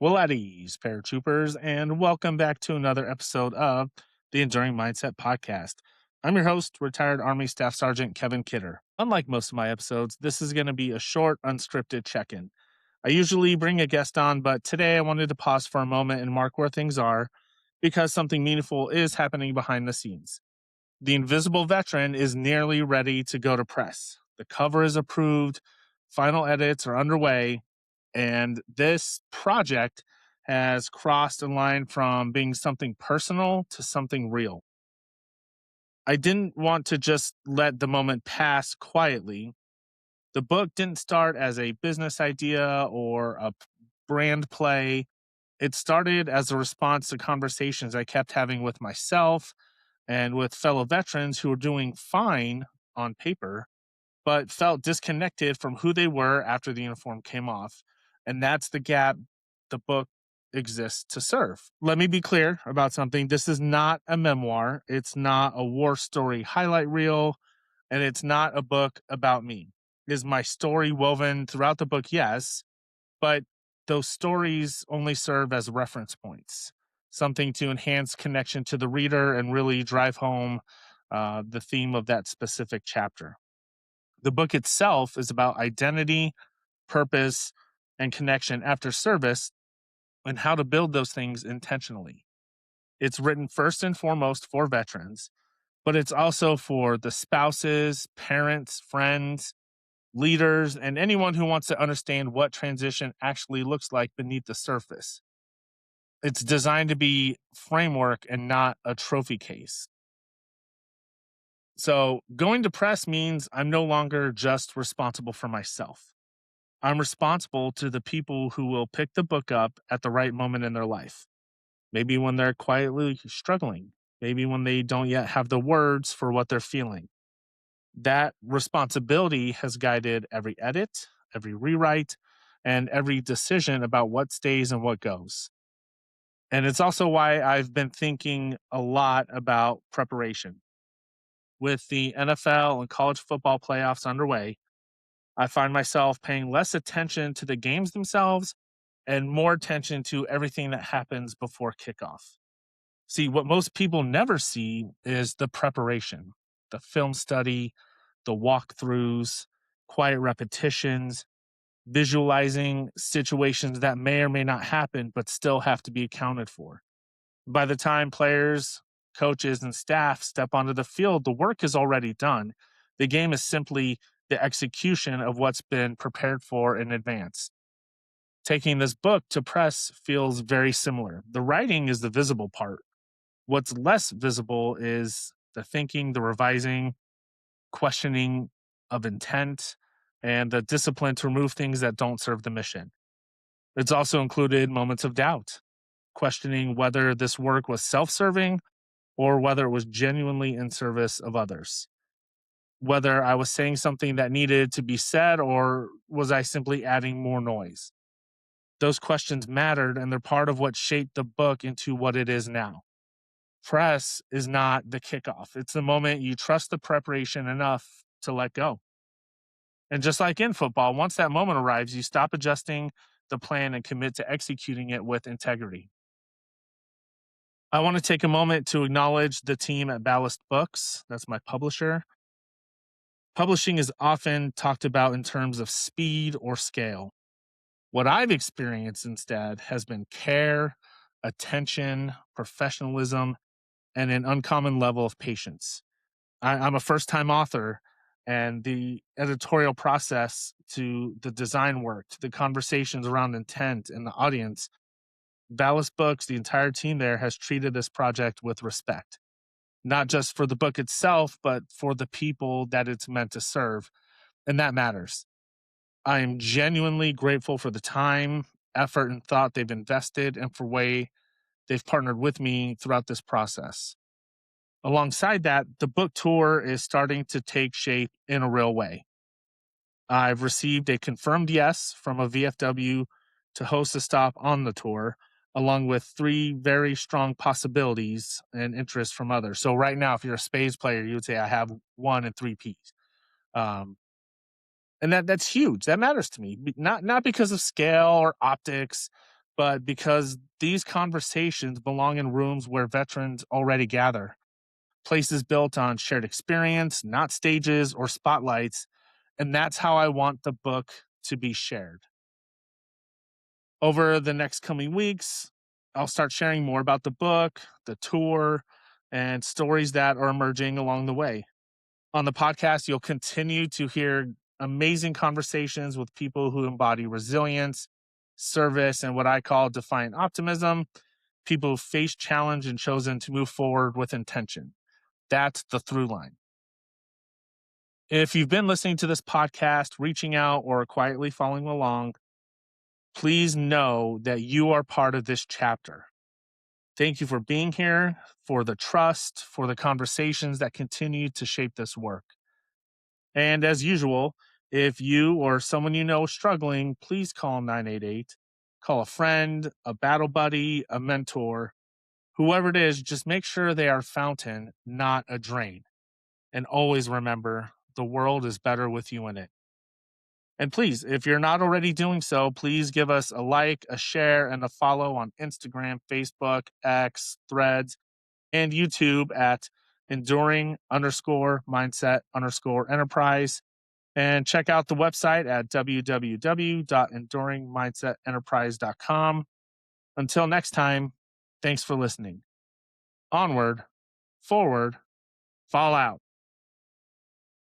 Well, at ease, paratroopers, and welcome back to another episode of the Enduring Mindset Podcast. I'm your host, retired Army Staff Sergeant Kevin Kidder. Unlike most of my episodes, this is going to be a short, unscripted check in. I usually bring a guest on, but today I wanted to pause for a moment and mark where things are because something meaningful is happening behind the scenes. The Invisible Veteran is nearly ready to go to press. The cover is approved, final edits are underway, and this project has crossed a line from being something personal to something real. I didn't want to just let the moment pass quietly. The book didn't start as a business idea or a brand play. It started as a response to conversations I kept having with myself and with fellow veterans who were doing fine on paper, but felt disconnected from who they were after the uniform came off. And that's the gap the book exists to serve. Let me be clear about something. This is not a memoir, it's not a war story highlight reel, and it's not a book about me. Is my story woven throughout the book? Yes, but those stories only serve as reference points, something to enhance connection to the reader and really drive home the theme of that specific chapter. The book itself is about identity, purpose, and connection after service and how to build those things intentionally. It's written first and foremost for veterans, but it's also for the spouses, parents, friends, leaders, and anyone who wants to understand what transition actually looks like beneath the surface. It's designed to be framework and not a trophy case. So going to press means I'm no longer just responsible for myself. I'm responsible to the people who will pick the book up at the right moment in their life. Maybe when they're quietly struggling, maybe when they don't yet have the words for what they're feeling. That responsibility has guided every edit, every rewrite, and every decision about what stays and what goes. And it's also why I've been thinking a lot about preparation. With the NFL and college football playoffs underway, I find myself paying less attention to the games themselves and more attention to everything that happens before kickoff. See, what most people never see is the preparation, the film study, the walkthroughs, quiet repetitions, visualizing situations that may or may not happen, but still have to be accounted for. By the time players, coaches, and staff step onto the field, the work is already done. The game is simply the execution of what's been prepared for in advance. Taking this book to press feels very similar. The writing is the visible part. What's less visible is the thinking, the revising, questioning of intent, and the discipline to remove things that don't serve the mission. It's also included moments of doubt, questioning whether this work was self serving or whether it was genuinely in service of others. Whether I was saying something that needed to be said or was I simply adding more noise. Those questions mattered and they're part of what shaped the book into what it is now. Press is not the kickoff. It's the moment you trust the preparation enough to let go. And just like in football, once that moment arrives, you stop adjusting the plan and commit to executing it with integrity. I want to take a moment to acknowledge the team at Ballast Books. That's my publisher. Publishing is often talked about in terms of speed or scale. What I've experienced instead has been care, attention, professionalism, and an uncommon level of patience. I'm a first time author, and the editorial process to the design work, to the conversations around intent and the audience, Ballast Books, the entire team there has treated this project with respect, not just for the book itself, but for the people that it's meant to serve. And that matters. I am genuinely grateful for the time, effort, and thought they've invested and for way they've partnered with me throughout this process. Alongside that, the book tour is starting to take shape in a real way. I've received a confirmed yes from a VFW to host a stop on the tour, along with three very strong possibilities and interest from others. So right now, if you're a spades player, you would say I have one and three Ps. Um, and that's huge. That matters to me. Not because of scale or optics, but because these conversations belong in rooms where veterans already gather, places built on shared experience, not stages or spotlights. And that's how I want the book to be shared. Over the next coming weeks, I'll start sharing more about the book, the tour, and stories that are emerging along the way. On the podcast, you'll continue to hear amazing conversations with people who embody resilience, service, and what I call defiant optimism, people who face challenge and chosen to move forward with intention. That's the through line. If you've been listening to this podcast, reaching out, or quietly following along, please know that you are part of this chapter. Thank you for being here, for the trust, for the conversations that continue to shape this work. And as usual, if you or someone you know is struggling, please call 988. Call a friend, a battle buddy, a mentor, whoever it is, just make sure they are a fountain, not a drain. And always remember, the world is better with you in it. And please, if you're not already doing so, please give us a like, a share, and a follow on Instagram, Facebook, X, Threads, and YouTube at enduring_mindset_enterprise. And check out the website at www.enduringmindsetenterprise.com. Until next time, thanks for listening. Onward, forward, fall out.